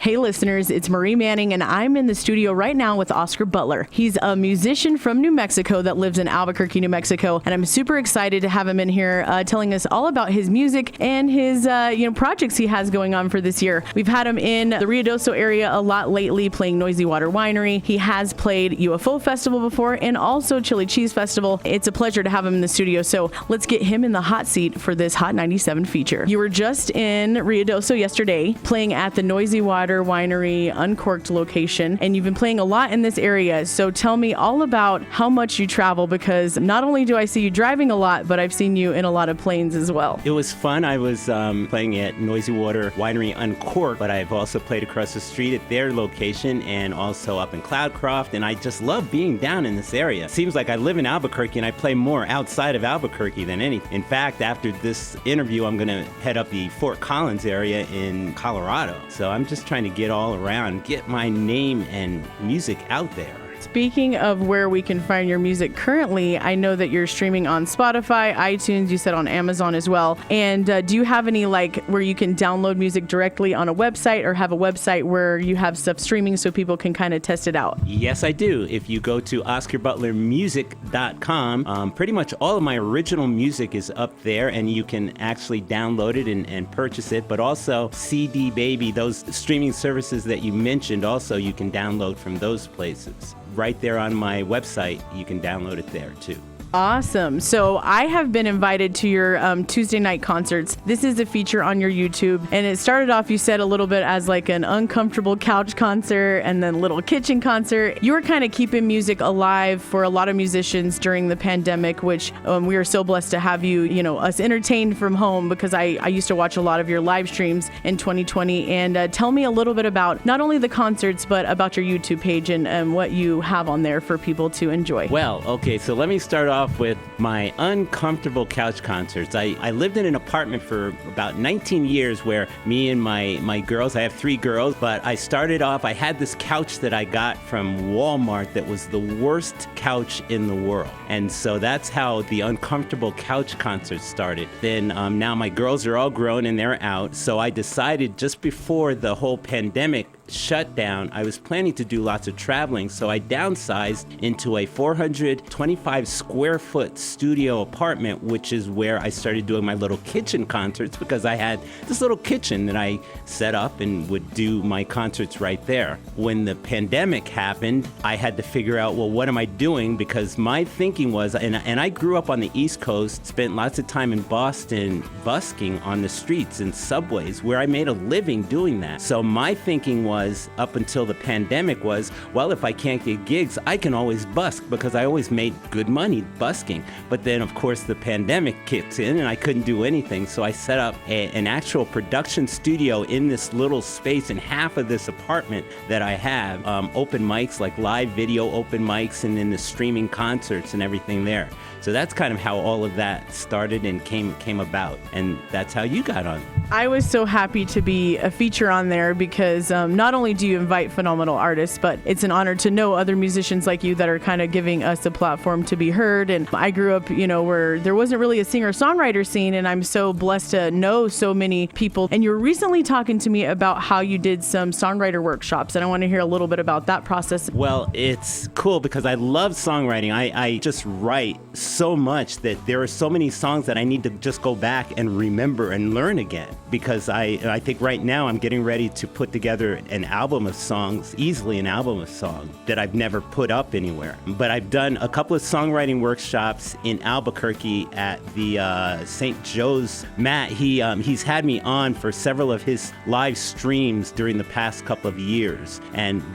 Hey listeners, it's Marie Manning and I'm in the studio right now with Oscar Butler. He's a musician from New Mexico that lives in Albuquerque, New Mexico, and I'm super excited to have him in here telling us all about his music and his projects he has going on for this year. We've had him in the Ruidoso area a lot lately playing Noisy Water Winery. He has played UFO Festival before and also Chili Cheese Festival. It's a pleasure to have him in the studio, so let's get him in the hot seat for this Hot 97 feature. You were just in Ruidoso yesterday playing at the Noisy Water Winery Uncorked location, and you've been playing a lot in this area. So tell me all about how much you travel, because not only do I see you driving a lot, but I've seen you in a lot of planes as well. It was fun. I was playing at Noisy Water Winery Uncorked, but I've also played across the street at their location and also up in Cloudcroft, and I just love being down in this area. Seems like I live in Albuquerque and I play more outside of Albuquerque than anything. In fact, after this interview, I'm going to head up the Fort Collins area in Colorado. So I'm just trying to get all around, get my name and music out there. Speaking of where we can find your music currently, I know that you're streaming on Spotify, iTunes, you said on Amazon as well. And do you have any where you can download music directly on a website, or have a website where you have stuff streaming so people can kind of test it out? Yes, I do. If you go to OscarButlerMusic.com, pretty much all of my original music is up there, and you can actually download it and purchase it. But also CD Baby, those streaming services that you mentioned, also you can download from those places. Right there on my website, you can download it there too. Awesome. So I have been invited to your Tuesday night concerts. This is a feature on your YouTube, and it started off, you said, a little bit as like an uncomfortable couch concert and then little kitchen concert. You were kind of keeping music alive for a lot of musicians during the pandemic, which we are so blessed to have you, us entertained from home, because I used to watch a lot of your live streams in 2020. And tell me a little bit about not only the concerts, but about your YouTube page and what you have on there for people to enjoy. Well, okay, so let me start off with my uncomfortable couch concerts. I lived in an apartment for about 19 years where me and my girls, I have 3 girls, but I started off, I had this couch that I got from Walmart that was the worst couch in the world. And so that's how the uncomfortable couch concert started. Then now my girls are all grown and they're out. So I decided just before the whole pandemic shut down, I was planning to do lots of traveling, so I downsized into a 425 square foot studio apartment, which is where I started doing my little kitchen concerts, because I had this little kitchen that I set up and would do my concerts right there. When the pandemic happened, I had to figure out, well, what am I doing? Because my thinking was, and I grew up on the East Coast, spent lots of time in Boston busking on the streets and subways, where I made a living doing that. So my thinking was, up until the pandemic was, well, if I can't get gigs, I can always busk, because I always made good money busking. But then, of course, the pandemic kicked in and I couldn't do anything. So I set up an actual production studio in this little space in half of this apartment that I have. Open mics, like live video open mics, and then the streaming concerts and everything there. So that's kind of how all of that started and came about. And that's how you got on. I was so happy to be a feature on there, because not only do you invite phenomenal artists, but it's an honor to know other musicians like you that are kind of giving us a platform to be heard. And I grew up, where there wasn't really a singer-songwriter scene, and I'm so blessed to know so many people. And you were recently talking to me about how you did some songwriter workshops, and I want to hear a little bit about that process. Well, it's cool because I love songwriting. I just write so much that there are so many songs that I need to just go back and remember and learn again, because I think right now I'm getting ready to put together an album of songs, easily an album of songs that I've never put up anywhere. But I've done a couple of songwriting workshops in Albuquerque at the St. Joe's. Matt, he's had me on for several of his live streams during the past couple of years,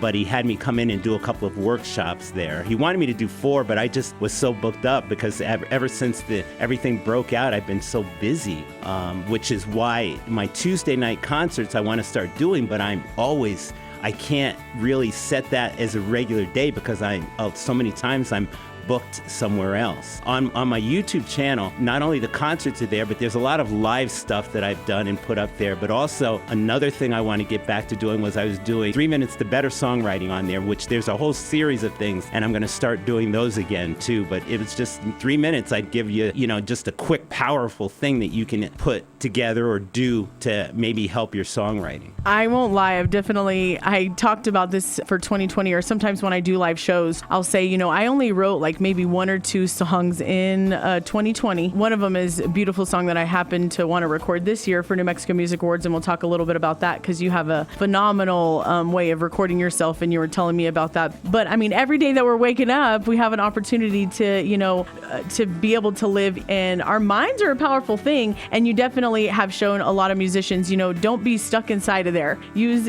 but he had me come in and do a couple of workshops there. He wanted me to do 4, but I just was so booked up, because ever since everything broke out, I've been so busy, which is why my Tuesday night concerts I want to start doing, but I can't really set that as a regular day, because so many times I'm booked somewhere else. On my YouTube channel, not only the concerts are there, but there's a lot of live stuff that I've done and put up there. But also another thing I want to get back to doing was I was doing 3 Minutes to Better Songwriting on there, which there's a whole series of things, and I'm going to start doing those again too. But it was just in 3 minutes, I'd give you, just a quick, powerful thing that you can put together or do to maybe help your songwriting? I won't lie. I talked about this for 2020, or sometimes when I do live shows, I'll say, I only wrote like maybe one or two songs in 2020. One of them is a beautiful song that I happen to want to record this year for New Mexico Music Awards, and we'll talk a little bit about that because you have a phenomenal way of recording yourself, and you were telling me about that. But I mean, every day that we're waking up, we have an opportunity to, to be able to live, and our minds are a powerful thing. And you definitely have shown a lot of musicians, don't be stuck inside of there. Use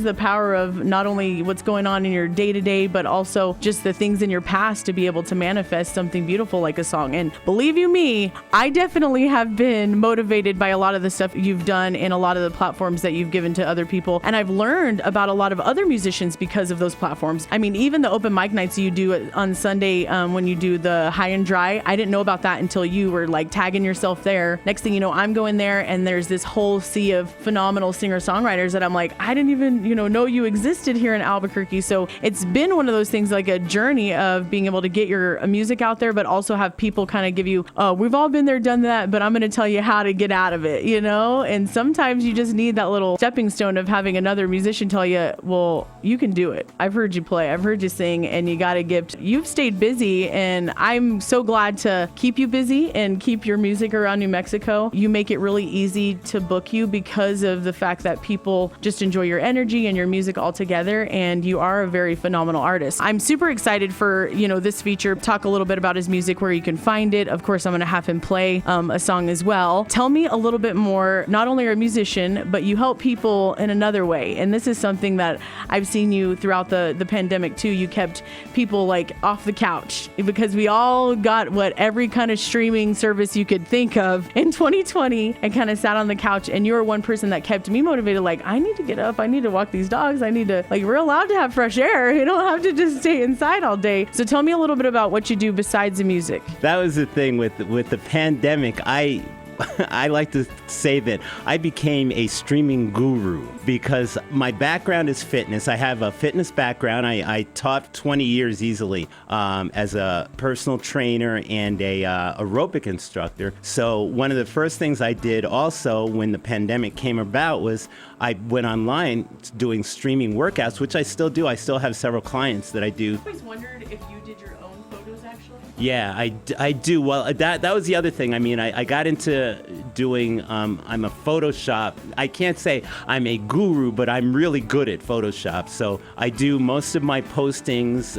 the power of not only what's going on in your day to day, but also just the things in your past to be able to manifest something beautiful like a song. And believe you me, I definitely have been motivated by a lot of the stuff you've done and a lot of the platforms that you've given to other people. And I've learned about a lot of other musicians because of those platforms. I mean, even the open mic nights you do on Sunday when you do the High and Dry, I didn't know about that until you were like tagging yourself there. Next thing you know, I'm going there and there's this whole sea of phenomenal singer-songwriters that I'm like, I didn't even, know you existed here in Albuquerque. So it's been one of those things, like a journey of being able to get your music out there, but also have people kind of give you, we've all been there, done that, but I'm going to tell you how to get out of it, And sometimes you just need that little stepping stone of having another musician tell you, well, you can do it. I've heard you play, I've heard you sing, and you got a gift. You've stayed busy, and I'm so glad to keep you busy and keep your music around New Mexico. You make it really easy to book you because of the fact that people just enjoy your energy and your music all together, and you are a very phenomenal artist. I'm super excited for, this feature. Talk a little bit about his music, where you can find it. Of course, I'm going to have him play a song as well. Tell me a little bit more. Not only are you a musician, but you help people in another way. And this is something that I've seen you throughout the pandemic too. You kept people like off the couch because we all got every kind of streaming service you could think of in 2020 and kind of sat on the couch. And you were one person that kept me motivated. Like, I need to get up. I need to walk these dogs. I need to, we're allowed to have fresh air. You don't have to just stay inside all day. So tell me a little bit about what you do besides the music. That was the thing with the pandemic. I like to say that I became a streaming guru because my background is fitness. I have a fitness background. I taught 20 years easily as a personal trainer and a aerobic instructor. So one of the first things I did also when the pandemic came about was I went online doing streaming workouts, which I still do. I still have several clients that I do. I always wondered if you did your own photos actually. Yeah, I do. Well, that was the other thing. I mean, I got into doing, I'm a Photoshop. I can't say I'm a guru, but I'm really good at Photoshop. So I do most of my postings,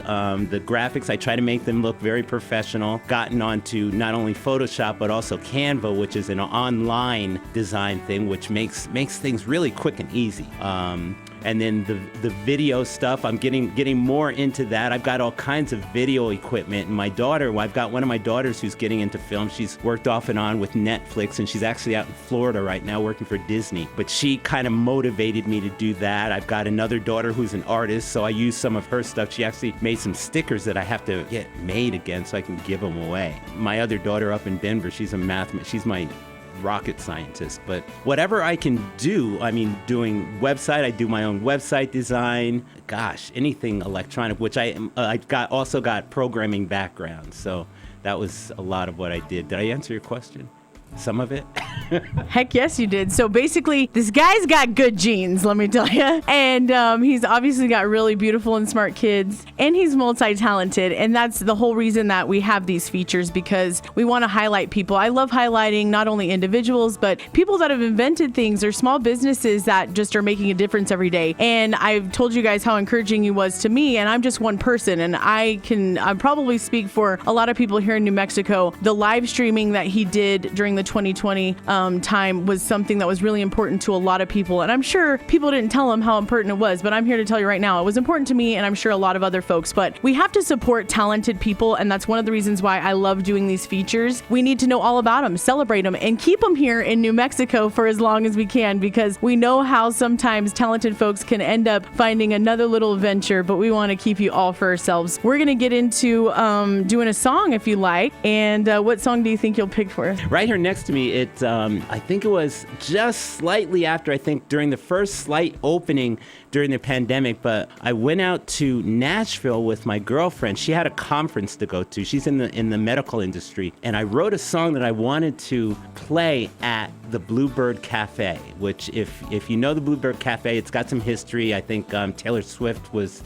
the graphics, I try to make them look very professional. Gotten onto not only Photoshop, but also Canva, which is an online design thing, which makes things really quick and easy. And then the video stuff, I'm getting more into that. I've got all kinds of video equipment. And I've got one of my daughters who's getting into film. She's worked off and on with Netflix, and she's actually out in Florida right now working for Disney. But she kind of motivated me to do that. I've got another daughter who's an artist, so I use some of her stuff. She actually made some stickers that I have to get made again so I can give them away. My other daughter up in Denver, she's my rocket scientist, but whatever I can do, I mean, doing website, I do my own website design, anything electronic, which I've also got programming background. So that was a lot of what I did. Did I answer your question? Some of it? Heck yes, you did. So basically, this guy's got good genes, let me tell you. And he's obviously got really beautiful and smart kids. And he's multi-talented. And that's the whole reason that we have these features, because we want to highlight people. I love highlighting not only individuals, but people that have invented things or small businesses that just are making a difference every day. And I've told you guys how encouraging he was to me. And I'm just one person. And I probably speak for a lot of people here in New Mexico. The live streaming that he did during the 2020 time was something that was really important to a lot of people. And I'm sure people didn't tell him how important it was, but I'm here to tell you right now, it was important to me, and I'm sure a lot of other folks. But we have to support talented people, and that's one of the reasons why I love doing these features. We need to know all about them, celebrate them, and keep them here in New Mexico for as long as we can, because we know how sometimes talented folks can end up finding another little venture, but we want to keep you all for ourselves. We're going to get into doing a song if you like. And what song do you think you'll pick for us? Right here next next to me. I think it was just slightly after, I think during the first slight opening during the pandemic, but I went out to Nashville with my girlfriend. She had a conference to go to. She's in the medical industry. And I wrote a song that I wanted to play at the Bluebird Cafe, which if you know the Bluebird Cafe, it's got some history. I think Taylor Swift was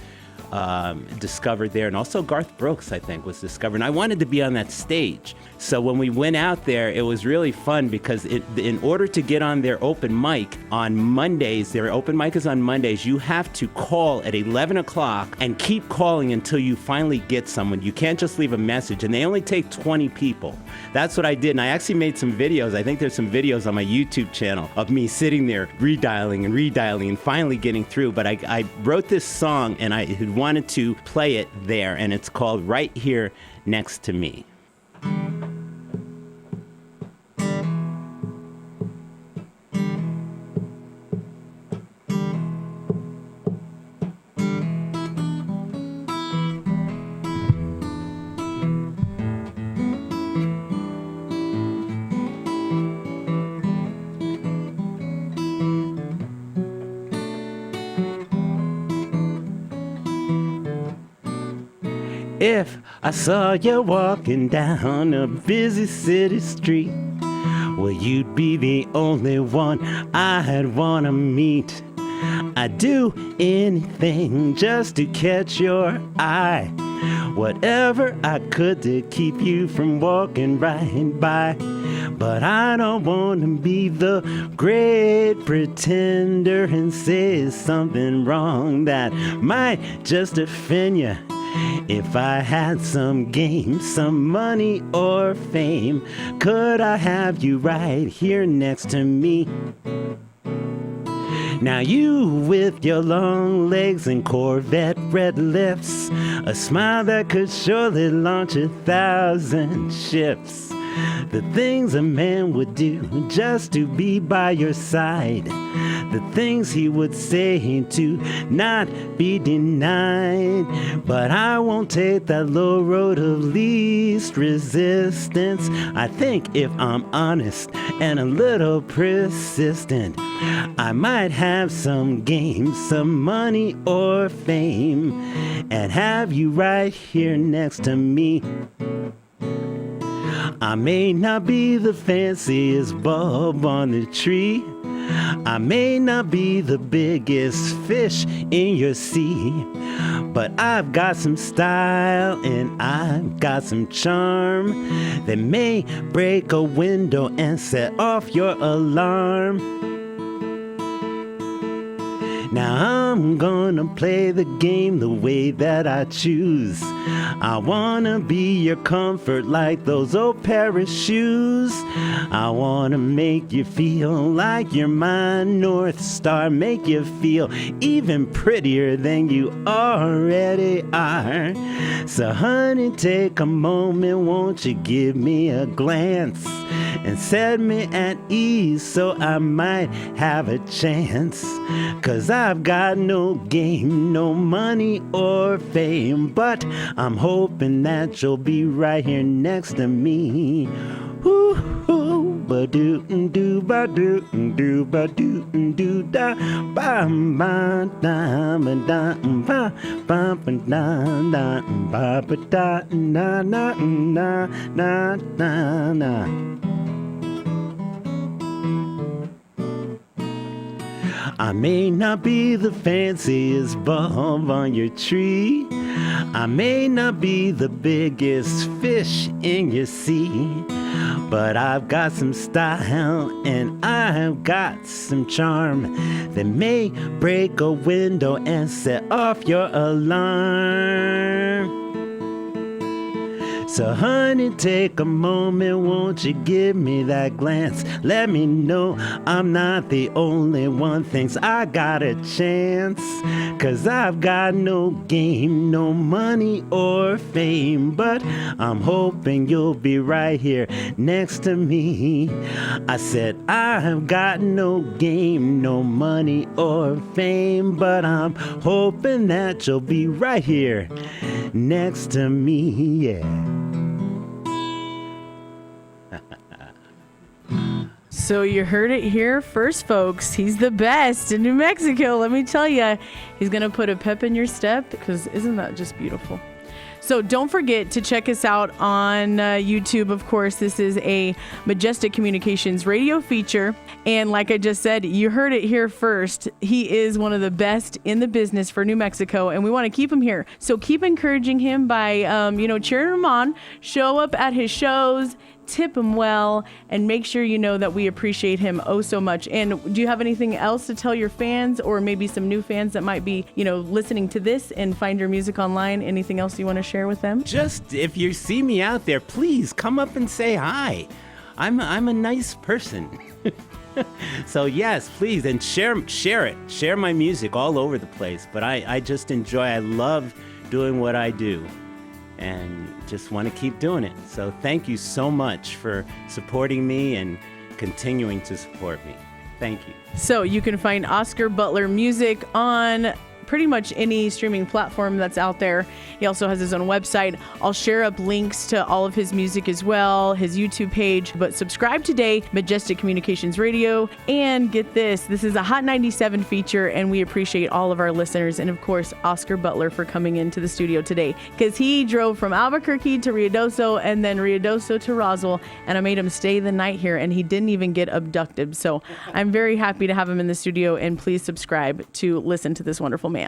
discovered there, and also Garth Brooks, I think, was discovered. And I wanted to be on that stage. So when we went out there, it was really fun because in order to get on their open mic on Mondays, their open mic is on Mondays, you have to call at 11 o'clock and keep calling until you finally get someone. You can't just leave a message, and they only take 20 people. That's what I did, and I actually made some videos. I think there's some videos on my YouTube channel of me sitting there redialing and finally getting through. But I wrote this song, and I had wanted to play it there, and it's called Right Here Next to Me. If I saw you walking down a busy city street, well, you'd be the only one I'd want to meet. I'd do anything just to catch your eye, whatever I could to keep you from walking right by. But I don't want to be the great pretender and say something wrong that might just offend you. If I had some game, some money or fame, could I have you right here next to me? Now you with your long legs and Corvette red lips, a smile that could surely launch 1,000 ships. The things a man would do just to be by your side, the things he would say to not be denied. But I won't take that low road of least resistance. I think if I'm honest and a little persistent, I might have some game, some money or fame, and have you right here next to me. I may not be the fanciest bulb on the tree, I may not be the biggest fish in your sea, but I've got some style and I've got some charm that may break a window and set off your alarm. Now I'm gonna play the game the way that I choose. I wanna be your comfort like those old pair of shoes. I wanna make you feel like you're my North Star, make you feel even prettier than you already are. So honey, take a moment, won't you give me a glance and set me at ease so I might have a chance. 'Cause I've got no game, no money or fame, but I'm hoping that you'll be right here next to me. Ooh, ooh, ba-doo-doo, ba-doo-doo, ba-doo-doo, da, ba-ba-da, ba-da, ba, ba-ba-da, da, ba-ba-da, na, na, na, na, na, na. I may not be the fanciest bulb on your tree, I may not be the biggest fish in your sea, but I've got some style and I've got some charm that may break a window and set off your alarm. So honey, take a moment, won't you give me that glance? Let me know I'm not the only one thinks I got a chance. 'Cause I've got no game, no money or fame, but I'm hoping you'll be right here next to me. I said I've got no game, no money or fame, but I'm hoping that you'll be right here next to me, yeah. So you heard it here first, folks. He's the best in New Mexico. Let me tell you, he's going to put a pep in your step, because isn't that just beautiful? So don't forget to check us out on YouTube. Of course, this is a Majestic Communications radio feature. And like I just said, you heard it here first. He is one of the best in the business for New Mexico, and we want to keep him here. So keep encouraging him by, cheering him on. Show up at his shows, tip him well, and make sure you know that we appreciate him oh so much. And do you have anything else to tell your fans, or maybe some new fans that might be, listening to this and find your music online? Anything else you want to share with them? Just if you see me out there, please come up and say hi. I'm a nice person. So yes, please, and share it. Share my music all over the place. But I just I love doing what I do, and just want to keep doing it. So thank you so much for supporting me and continuing to support me. Thank you. So you can find Oscar Butler music on pretty much any streaming platform that's out there. He also has his own website. I'll share up links to all of his music as well, his YouTube page. But subscribe today, Majestic Communications Radio. And get this is a Hot 97 feature, and we appreciate all of our listeners. And of course, Oscar Butler for coming into the studio today, because he drove from Albuquerque to Ruidoso and then Ruidoso to Roswell, and I made him stay the night here, and he didn't even get abducted. So I'm very happy to have him in the studio, and please subscribe to listen to this wonderful man.